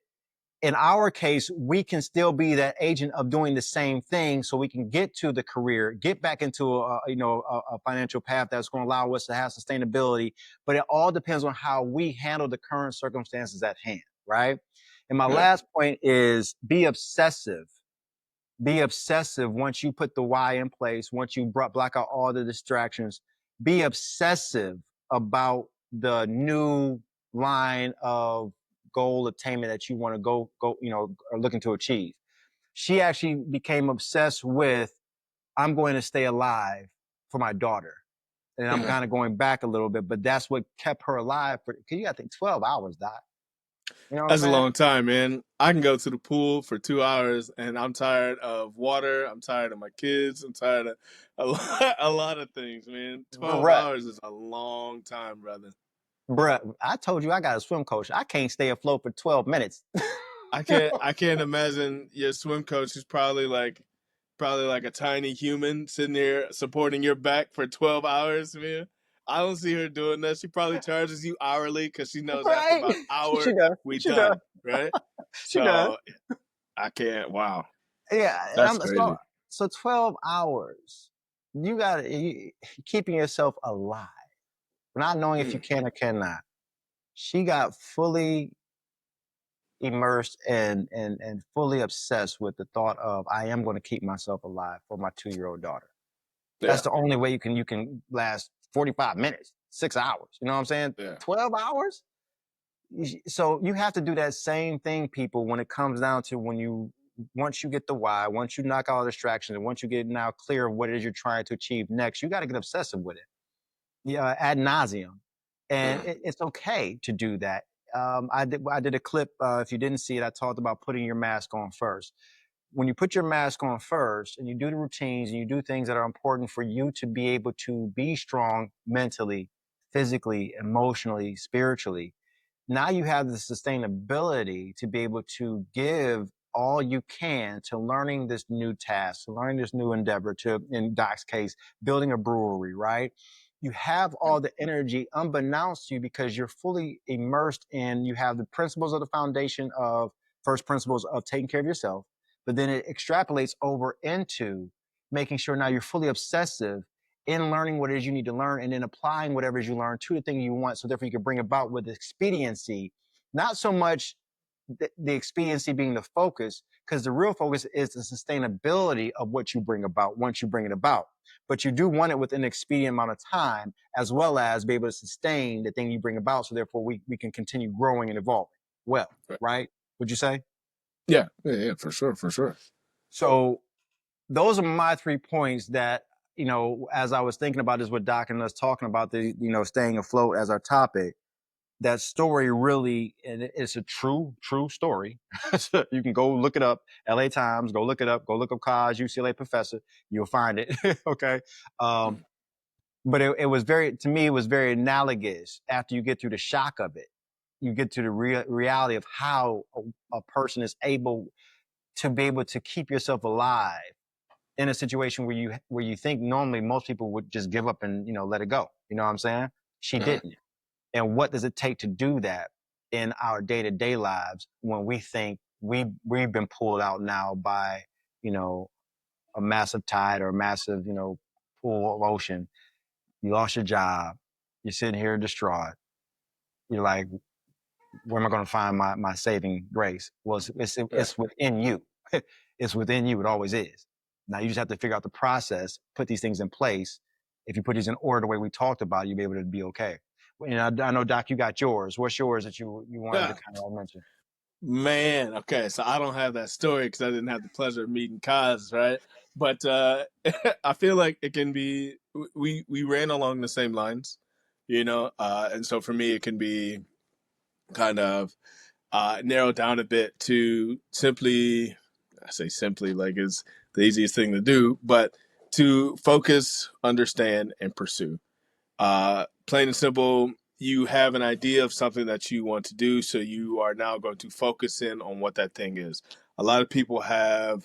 A: In our case, we can still be that agent of doing the same thing, so we can get to the career, get back into a financial path that's going to allow us to have sustainability. But it all depends on how we handle the current circumstances at hand, right? And my
B: Yeah.
A: last point is be obsessive. Be obsessive once you put the why in place, once you block out all the distractions. Be obsessive about the new line of goal attainment that you want to go, are looking to achieve. She actually became obsessed with, I'm going to stay alive for my daughter. And I'm
B: Yeah.
A: kind of going back a little bit, but that's what kept her alive because you got to think 12 hours, Doc. You know what I'm
B: That's a
A: saying?
B: long time, man. I can go to the pool for 2 hours and I'm tired of water. I'm tired of my kids. I'm tired of a lot of things, man. 12
A: Bruh,
B: hours is a long time, brother.
A: I told you I got a swim coach. I can't stay afloat for 12 minutes.
B: I can't imagine your swim coach is probably like a tiny human sitting there supporting your back for 12 hours, man. I don't see her doing that. She probably charges you hourly because she knows after
A: Right?
B: about an
A: She
B: hour
A: does.
B: we
A: She does.
B: done, right?
A: She does.
B: So I can't. Wow,
A: Yeah, and
B: that's
A: I'm
B: crazy.
A: so 12 hours. You got keeping yourself alive, not knowing if you
B: Mm,
A: can or cannot. She got fully immersed and fully obsessed with the thought of, I am going to keep myself alive for my 2-year-old daughter. That's
B: yeah,
A: the only way you can last 45 minutes, 6 hours. You know what I'm saying?
B: yeah,
A: 12 hours? So you have to do that same thing, people, when it comes down to once you get the why, once you knock out all distractions, and once you get now clear of what it is you're trying to achieve next, you got to get obsessive with it. Yeah, ad nauseum. And
B: mm,
A: it's okay to do that. I did a clip. If you didn't see it, I talked about putting your mask on first. When you put your mask on first and you do the routines and you do things that are important for you to be able to be strong mentally, physically, emotionally, spiritually, now you have the sustainability to be able to give all you can to learning this new task, to learning this new endeavor, to, in Doc's case, building a brewery, right? You have all the energy unbeknownst to you because you're fully immersed in, you have the principles of the foundation of first principles of taking care of yourself, but then it extrapolates over into making sure now you're fully obsessive in learning what it is you need to learn and then applying whatever it is you learn to the thing you want. So therefore you can bring about with expediency, not so much the expediency being the focus, because the real focus is the sustainability of what you bring about once you bring it about. But you do want it within an expedient amount of time, as well as be able to sustain the thing you bring about. So therefore, we can continue growing and evolving. Well, right? Would you say?
B: Yeah, for sure, for sure.
A: So those are my 3 points that, as I was thinking about this with Doc and us talking about the, staying afloat as our topic, that story really, and it's a true story. You can go look it up, LA Times, go look it up, go look up Kaz, UCLA professor, you'll find it. Okay. But it was to me, it was very analogous after you get through the shock of it. You get to the reality of how a person is able to be able to keep yourself alive in a situation where you think normally most people would just give up and let it go. You know what I'm saying? She didn't. And what does it take to do that in our day-to-day lives when we think we've been pulled out now by a massive tide or a massive pool of ocean? You lost your job. You're sitting here distraught. You're like, where am I going to find my saving grace? Well, it's within you. It's within you. It always is. Now you just have to figure out the process, put these things in place. If you put these in order the way we talked about, you'll be able to be okay. I know, Doc, you got yours. What's yours that you wanted to kind of mention?
B: Man, okay, so I don't have that story because I didn't have the pleasure of meeting Kaz, right? But I feel like it can be we ran along the same lines, and so for me it can be kind of narrowed down a bit to simply, I say simply like it's the easiest thing to do, but to focus, understand, and pursue. Plain and simple, you have an idea of something that you want to do, so you are now going to focus in on what that thing is. A lot of people have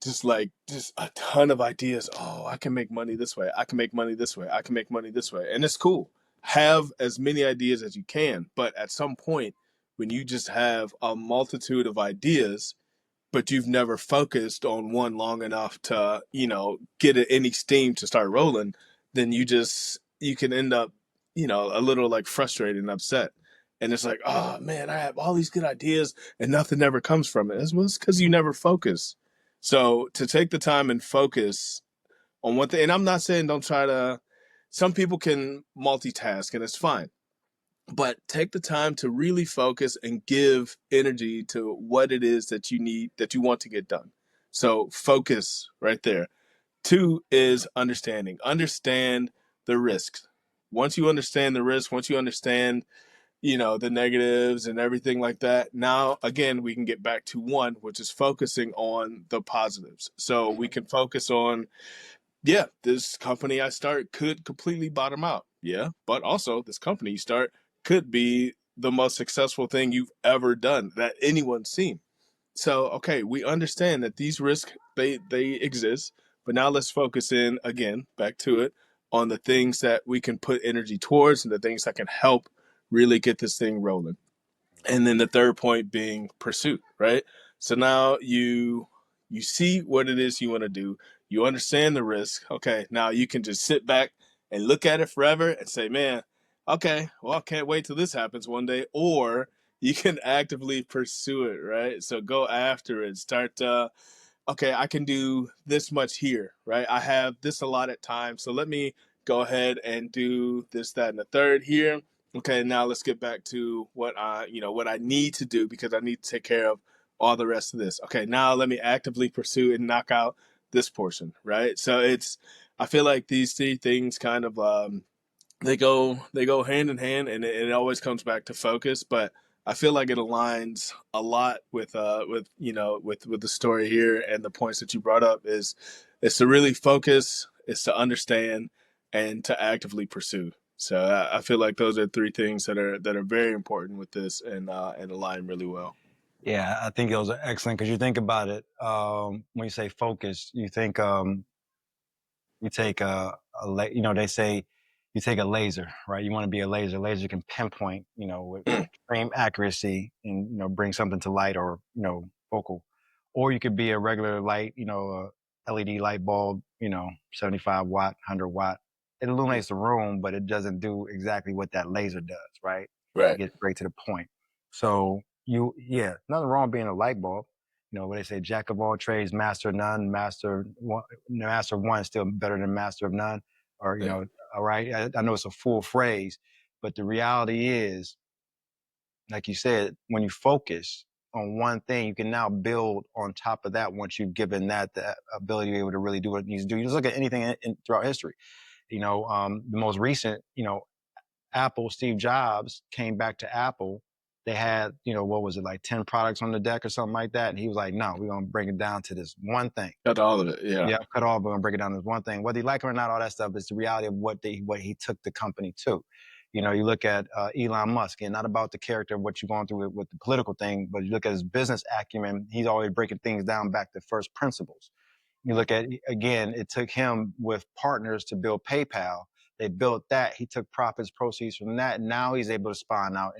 B: just a ton of ideas. Oh, I can make money this way. I can make money this way. I can make money this way. And it's cool. Have as many ideas as you can. But at some point, when you just have a multitude of ideas, but you've never focused on one long enough to, get any steam to start rolling, then you can end up, a little like frustrated and upset. And it's like, oh man, I have all these good ideas and nothing ever comes from it. It's because you never focus. So to take the time and focus on one thing, and I'm not saying don't try to, some people can multitask and it's fine, but take the time to really focus and give energy to what it is that you need, that you want to get done. So focus right there. 2 is understanding. Understand the risks. Once you understand the risk, once you understand, the negatives and everything like that, now again we can get back to 1, which is focusing on the positives. So we can focus on, yeah, this company I start could completely bottom out. Yeah, but also this company you start could be the most successful thing you've ever done that anyone's seen. So, okay, we understand that these risks they exist, but now let's focus in again, back to it, on the things that we can put energy towards and the things that can help really get this thing rolling. And then the third point being pursuit, right? So now you see what it is you want to do, you understand the risk. Okay, now you can just sit back and look at it forever and say, man, okay, well, I can't wait till this happens one day. Or you can actively pursue it, right? So go after it. Start okay, I can do this much here, right? I have this allotted time. So let me go ahead and do this, that, and the third here. Okay, now let's get back to what what I need to do because I need to take care of all the rest of this. Okay, now let me actively pursue and knock out this portion, right? So I feel like these 3 things kind of they go hand in hand, and it always comes back to focus. But I feel like it aligns a lot with the story here and the points that you brought up is to really focus, is to understand, and to actively pursue. So I feel like those are 3 things that are very important with this and align really well.
A: Yeah, I think those are excellent because you think about it. When you say focus, you think you take they say you take a laser, right? You want to be a laser. Laser can pinpoint, with extreme accuracy and, bring something to light or, focal. Or you could be a regular light, a LED light bulb, 75 watt, 100 watt. It illuminates the room, but it doesn't do exactly what that laser does, right? It
B: Right.
A: gets straight to the point. So Nothing wrong being a light bulb. You know, when they say jack of all trades, master of none, master of one is still better than master of none. Or,
B: Yeah.
A: all right. I know it's a full phrase, but the reality is, like you said, when you focus on one thing, you can now build on top of that once you've given that the ability to be able to really do what it needs to do. You just look at anything throughout history. The most recent, Apple, Steve Jobs came back to Apple. They had, what was it, like 10 products on the deck or something like that. And he was like, no, we're going to bring it down to this one thing.
B: Got all of it. Yeah.
A: Yeah, cut off, we're going to break it down to this one thing. Whether you like it or not, all that stuff is the reality of what he took the company to. You look at Elon Musk, and not about the character of what you're going through with the political thing, but you look at his business acumen, he's always breaking things down back to first principles. You look at, again, it took him with partners to build PayPal. They built that. He took profits, proceeds from that. And now he's able to spin out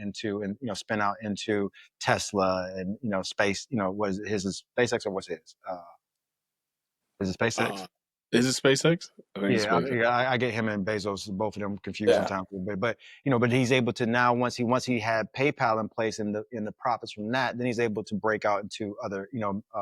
A: into Tesla and, space, what is it? His is SpaceX or what's his? Is it SpaceX?
B: Uh, is it SpaceX? I think it's
A: Yeah,
B: SpaceX.
A: I get him and Bezos, both of them confused
B: Yeah.
A: sometimes. But he's able to now once he had PayPal in place and the profits from that, then he's able to break out into other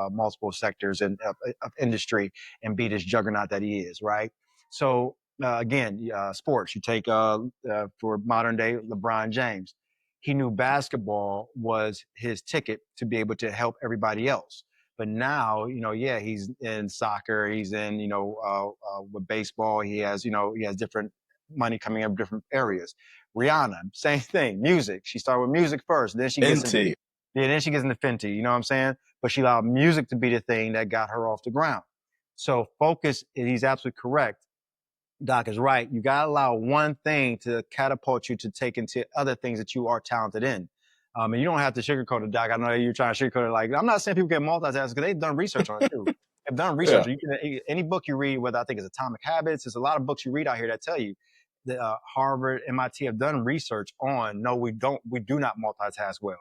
A: multiple sectors and of industry and be this juggernaut that he is, right? So again, sports. You take for modern day LeBron James, he knew basketball was his ticket to be able to help everybody else. But now, he's in soccer. He's in, with baseball. He has different money coming in different areas. Rihanna, same thing. Music. She started with music first. Then she gets into,
B: NT.
A: yeah, then she gets into Fenty. You know what I'm saying? But she allowed music to be the thing that got her off the ground. So focus. He's absolutely correct. Doc is right. You got to allow one thing to catapult you to take into other things that you are talented in. And you don't have to sugarcoat it, Doc. I know you're trying to sugarcoat it. Like, I'm not saying people get multitask because they've done research on it too. They've done research.
B: Yeah.
A: You can, any book you read, whether I think it's Atomic Habits, there's a lot of books you read out here that tell you that Harvard, MIT have done research on, no, we do not multitask well.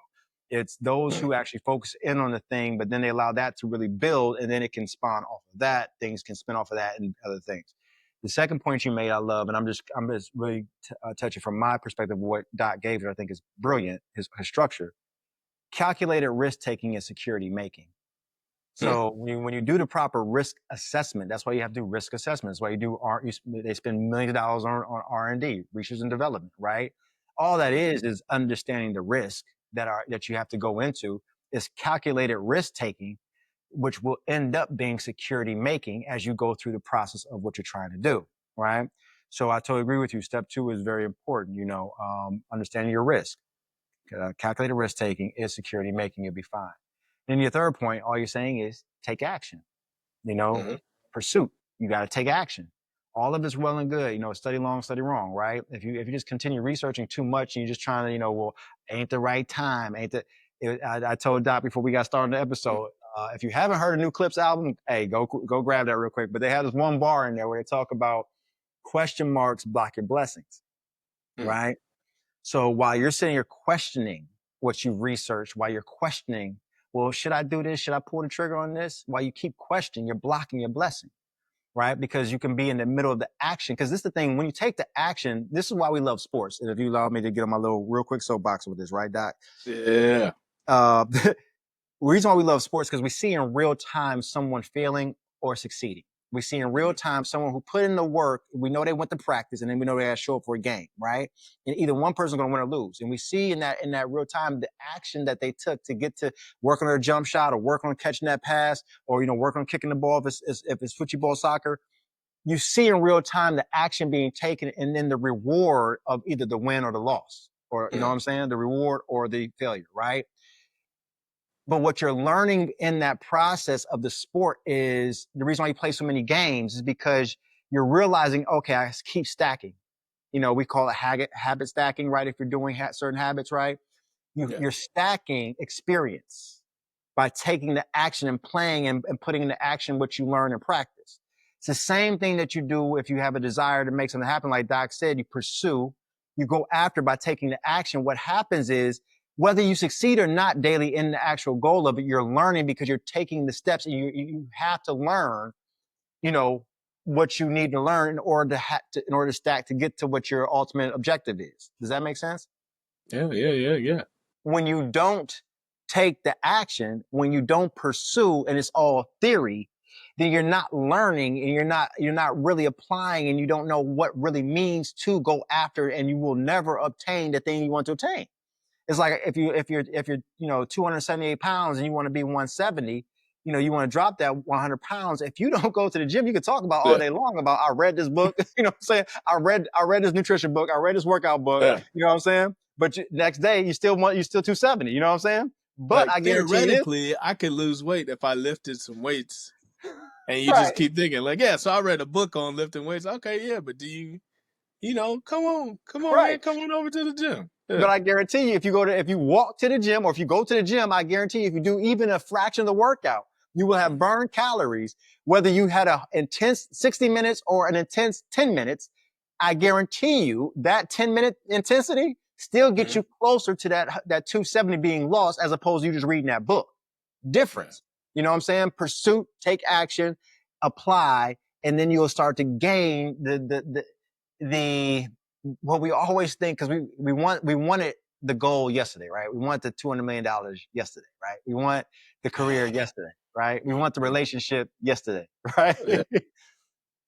A: It's those who actually focus in on the thing, but then they allow that to really build, and then it can spawn off of that. Things can spin off of that and other things. The second point you made, I love, and I'm just really touching from my perspective what Doc gave it. I think is brilliant. His structure, calculated risk taking and security making. So when you do the proper risk assessment, that's why you have to do risk assessment. That's why they spend millions of dollars on R&D, research and development, right? All that is understanding the risk that you have to go into. Is calculated risk taking, which will end up being security making as you go through the process of what you're trying to do, right? So I totally agree with you. Step 2 is very important. Understanding your risk, calculated risk taking is security making. You'll be fine. Then your third point, all you're saying is take action.
B: Mm-hmm.
A: Pursuit. You got to take action. All of it's well and good. Study long, study wrong, right? If you just continue researching too much and you're just trying to, well, ain't the right time, I told Doc before we got started the episode, if you haven't heard a New Clips album, hey, go grab that real quick. But they have this one bar in there where they talk about question marks block your blessings, right? So while you're sitting here questioning what you've researched, while you're questioning, well, should I do this? Should I pull the trigger on this? While you keep questioning, you're blocking your blessing, right? Because you can be in the middle of the action. Because this is the thing, when you take the action, this is why we love sports. And if you allow me to get on my little real quick soapbox with this, right, Doc?
B: Yeah.
A: The reason why we love sports because we see in real time someone failing or succeeding. We see in real time someone who put in the work. We know they went to practice, and then we know they got to show up for a game, right? And either one person's going to win or lose. And we see in that real time the action that they took to get to work on their jump shot or work on catching that pass or work on kicking the ball if it's football soccer. You see in real time the action being taken, and then the reward of either the win or the loss, or you know what I'm saying, the reward or the failure, right? But what you're learning in that process of the sport is the reason why you play so many games is because you're realizing, okay, I keep stacking. We call it habit stacking, right? If you're doing certain habits, right? You're stacking experience by taking the action and playing and putting into action what you learn in practice. It's the same thing that you do if you have a desire to make something happen. Like Doc said, you pursue, you go after by taking the action. What happens is whether you succeed or not daily in the actual goal of it, you're learning because you're taking the steps and you have to learn, what you need to learn in order to stack to get to what your ultimate objective is. Does that make sense?
B: Yeah.
A: When you don't take the action, when you don't pursue and it's all theory, then you're not learning and you're not really applying, and you don't know what really means to go after, and you will never obtain the thing you want to obtain. It's like if you're 278 pounds and you want to be 170, you want to drop that 100 pounds. If you don't go to the gym, you can talk about all
B: Yeah.
A: day long about, I read this book, what I'm saying? I read this nutrition book, I read this workout book,
B: Yeah.
A: you know what I'm saying? But next day you still 270, you know what I'm saying? But
B: Like
A: I guarantee you this,
B: theoretically, I could lose weight if I lifted some weights, and you just
A: right?
B: keep thinking like, yeah. So I read a book on lifting weights. Okay, yeah, but do you, come on, man,
A: Right.
B: come on over to the gym. Yeah.
A: But I guarantee you, if you walk to the gym, or if you go to the gym, I guarantee you, if you do even a fraction of the workout, you will have burned calories, whether you had an intense 60 minutes or an intense 10 minutes. I guarantee you that 10-minute intensity still gets
B: Mhm.
A: you closer to that 270 being lost, as opposed to you just reading that book. Difference. You know what I'm saying? Pursuit, take action, apply, and then you'll start to gain the what we always think, because we wanted the goal yesterday, right? We want the $200 million yesterday, right? We want the career yesterday, right? We want the relationship yesterday, right?
B: Yeah.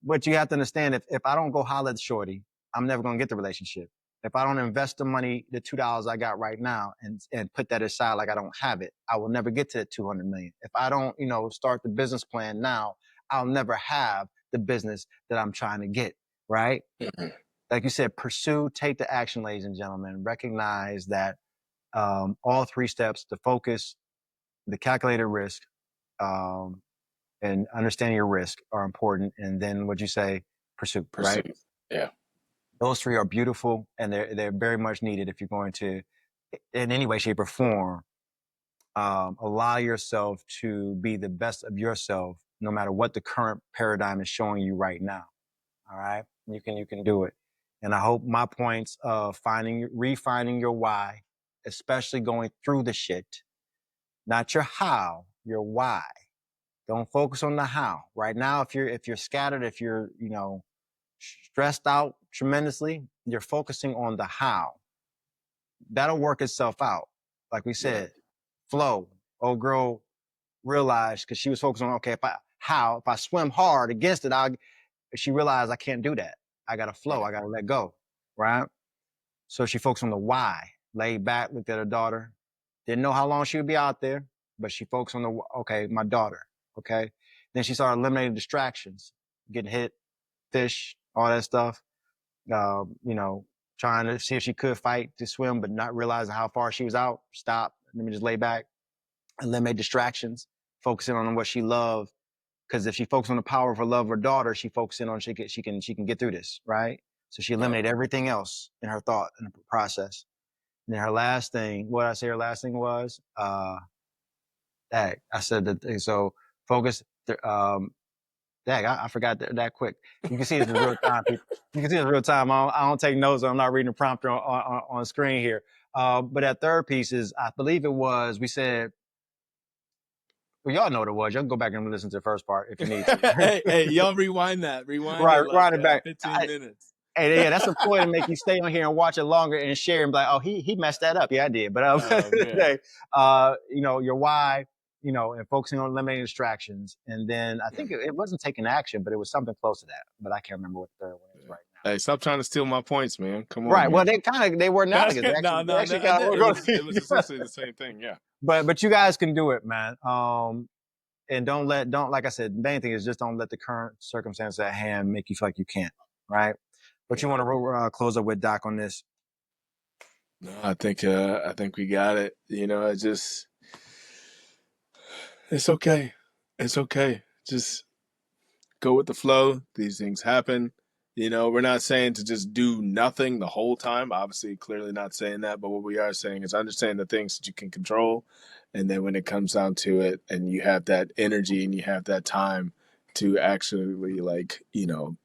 A: But you have to understand, if I don't go holler at shorty, I'm never going to get the relationship. If I don't invest the money, the $2 I got right now, and put that aside like I don't have it, I will never get to the 200 million. If I don't, start the business plan now, I'll never have the business that I'm trying to get, right?
B: Mhm.
A: Like you said, pursue, take the action, ladies and gentlemen. Recognize that all three steps, the focus, the calculated risk, um, and understanding your risk, are important. And then what you say, pursue, right?
B: Pursuit. Yeah.
A: Those three are beautiful, and they're very much needed if you're going to, in any way, shape, or form, allow yourself to be the best of yourself, no matter what the current paradigm is showing you right now. All right, you can do it. And I hope my points of refining your why, especially going through the shit, not your how, your why. Don't focus on the how. Right now, if you're scattered, if you're stressed out tremendously, you're focusing on the how. That'll work itself out. Like we
B: Right.
A: said, flow. Old girl realized, because she was focused on, okay, if I swim hard against it, she realized I can't do that. I gotta flow.
B: Right.
A: I gotta let go. Right. So she focused on the why. Laid back, looked at her daughter. Didn't know how long she would be out there, but she focused on okay, my daughter. Okay. Then she started eliminating distractions, getting hit, fish, all that stuff. Uh, you know, Trying to see if she could fight to swim, but not realizing how far she was out. Stop. Let me just lay back, eliminate distractions, focusing on what she loved. Because if she focuses on the power of her love of her daughter, she focuses on she can get through this, right? So she
B: Yeah.
A: eliminated everything else in her thought and process. And then her last thing, what I say her last thing was, I said that. So focus. I forgot that quick. You can see it's in real time, people. You can see it's real time. I don't take notes. I'm not reading the prompter on screen here. But that third piece is, I believe it was, we said, well, y'all know what it was. Y'all can go back and listen to the first part if you need to.
B: Hey, y'all rewind that. Rewind
A: Right,
B: it like
A: right it back.
B: 15 minutes.
A: Hey, yeah, that's a ploy to make you stay on here and watch it longer and share and be like, oh, he messed that up. Yeah, I did. But
B: Oh man.
A: your why, and focusing on eliminating distractions. And then I think it wasn't taking action, but it was something close to that. But I can't remember what the third one is right
B: Hey, stop trying to steal my points, man. Come
A: now.
B: on
A: Right. Well,
B: here.
A: they were analogous.
B: No,
A: They
B: no,
A: actually
B: I
A: got
B: did. It was essentially the same thing. Yeah.
A: but you guys can do it, man. And don't like I said, the main thing is just don't let the current circumstance at hand make you feel like you can't. Right. But you want to close up with Doc on this?
B: No, I think we got it. It's okay. It's okay. Just go with the flow. These things happen. We're not saying to just do nothing the whole time. Obviously, clearly not saying that. But what we are saying is understand the things that you can control. And then when it comes down to it and you have that energy and you have that time to actually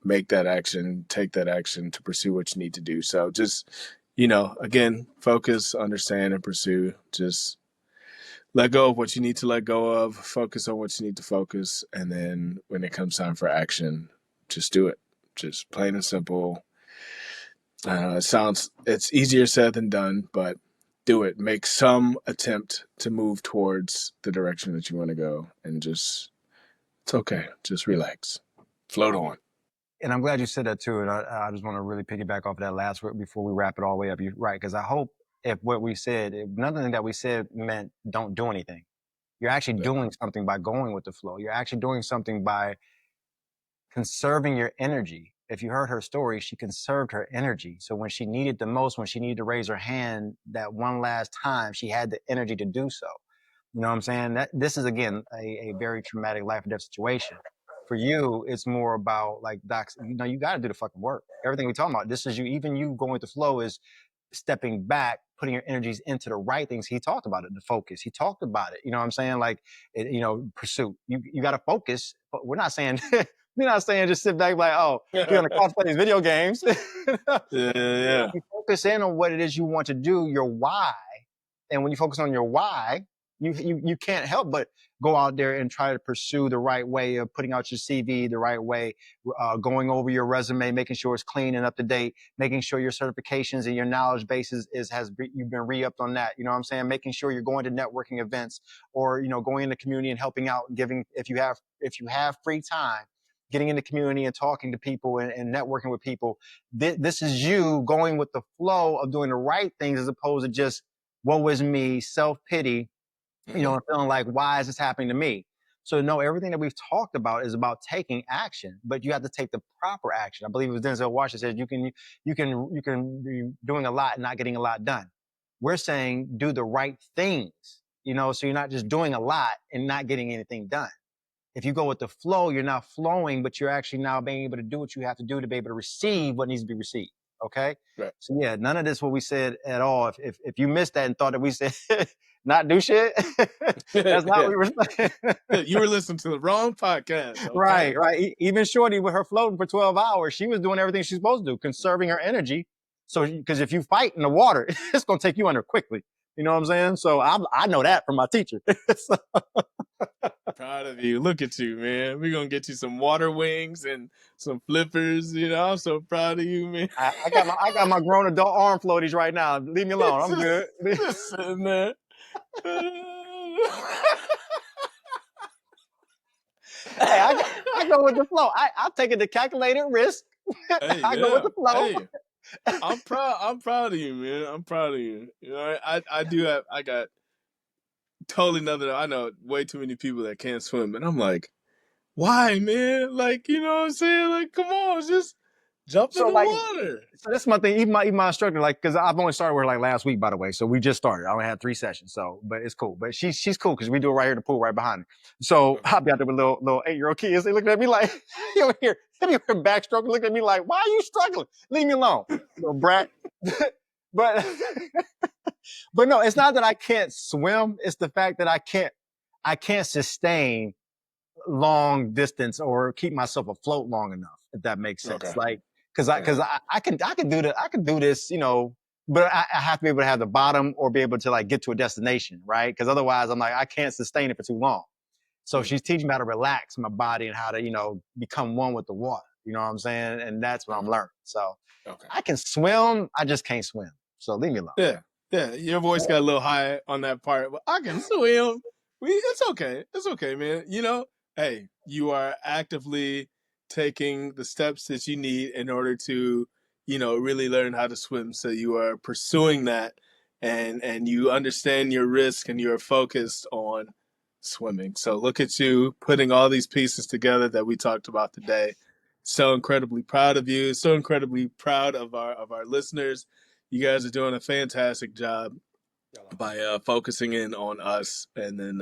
B: make that action, take that action to pursue what you need to do. So just, again, focus, understand, and pursue. Just let go of what you need to let go of, focus on what you need to focus, and then when it comes time for action, just do it. Just plain and simple. It's easier said than done, but do it. Make some attempt to move towards the direction that you want to go, and just it's okay. Just relax, float on.
A: And I'm glad you said that too. And I just want to really piggyback off of that last word before we wrap it all the way up. You're right. Because I hope if what we said, if nothing that we said meant don't do anything. You're actually
B: Yeah.
A: doing something by going with the flow. You're actually doing something by conserving your energy. If you heard her story, she conserved her energy. So when she needed the most, when she needed to raise her hand that one last time, she had the energy to do so. You know what I'm saying? That this is again a very traumatic life or death situation. For you, it's more about like Doc, you got to do the fucking work. Everything we talking about, this is you. Even you going with the flow is stepping back, putting your energies into the right things. He talked about it, the focus. He talked about it. You know what I'm saying? Like, pursuit. You got to focus. But we're not saying we're not saying just sit back like, oh, we're gonna play these video games.
B: Yeah.
A: You focus in on what it is you want to do, your why, and when you focus on your why, you can't help but go out there and try to pursue the right way of putting out your CV, the right way, going over your resume, making sure it's clean and up to date, making sure your certifications and your knowledge bases you've been re-upped on that. You know what I'm saying? Making sure you're going to networking events or going in the community and helping out and giving if you have free time, getting in the community and talking to people and networking with people. This is you going with the flow of doing the right things as opposed to just woe is me, self-pity, feeling like, why is this happening to me? So no, everything that we've talked about is about taking action, but you have to take the proper action. I believe it was Denzel Washington said you can be doing a lot and not getting a lot done. We're saying do the right things, so you're not just doing a lot and not getting anything done. If you go with the flow, you're not flowing, but you're actually now being able to do what you have to do to be able to receive what needs to be received. Okay.
B: Right.
A: So yeah, none of this what we said at all. If you missed that and thought that we said not do shit, that's not what we were saying.
B: You were listening to the wrong podcast. Okay?
A: Right. Even Shorty with her floating for 12 hours, she was doing everything she's supposed to do, conserving her energy. So because if you fight in the water, it's gonna take you under quickly. You know what I'm saying? So I know that from my teacher. So,
B: Proud of you. Look at you, man. We're gonna get you some water wings and some flippers. I'm so proud of you, man.
A: I got my grown adult arm floaties right now. Leave me alone. I'm good.
B: Just sitting there.
A: Hey, I go with the flow. I take it to calculated risk.
B: Hey,
A: I go with the flow.
B: Hey, I'm proud of you, man. I'm proud of you. I got totally another. I know way too many people that can't swim, and I'm like, why, man? Like, you know what I'm saying? Like, come on, just jump in
A: So
B: the
A: like,
B: water.
A: so that's my thing. Even my instructor, like, because I've only started with her like last week, by the way. So we just started. I only had 3 sessions. So, but it's cool. But she's cool because we do it right here in the pool, right behind her. So
B: Okay.
A: I'll be out there with little 8-year-old kids. They looking at me like, you over here, backstroking, looking at me like, why are you struggling? Leave me alone, little brat. but but no, it's not that I can't swim. It's the fact that I can't sustain long distance or keep myself afloat long enough, if that makes sense.
B: Okay.
A: Like, cause I can do this, but I have to be able to have the bottom or be able to like get to a destination, right? Cause otherwise I'm like, I can't sustain it for too long. So she's teaching me how to relax my body and how to, become one with the water. You know what I'm saying? And that's what I'm learning. So
B: Okay.
A: I can swim, I just can't swim. So leave me alone.
B: Yeah. Your voice got a little high on that part, but I can swim. It's okay. It's okay, man. Hey, you are actively taking the steps that you need in order to, really learn how to swim. So you are pursuing that, and you understand your risk, and you are focused on swimming. So look at you putting all these pieces together that we talked about today. So incredibly proud of you. So incredibly proud of our listeners. You guys are doing a fantastic job by focusing in on us, and then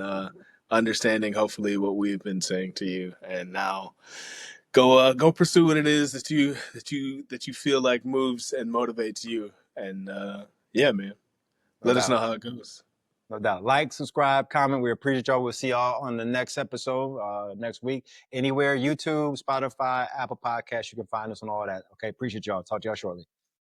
B: understanding hopefully what we've been saying to you. And now go pursue what it is that you feel like moves and motivates you. And yeah, man, let us know how it goes.
A: No doubt. Like, subscribe, comment. We appreciate y'all. We'll see y'all on the next episode next week. Anywhere, YouTube, Spotify, Apple Podcasts. You can find us on all that. Okay. Appreciate y'all. Talk to y'all shortly.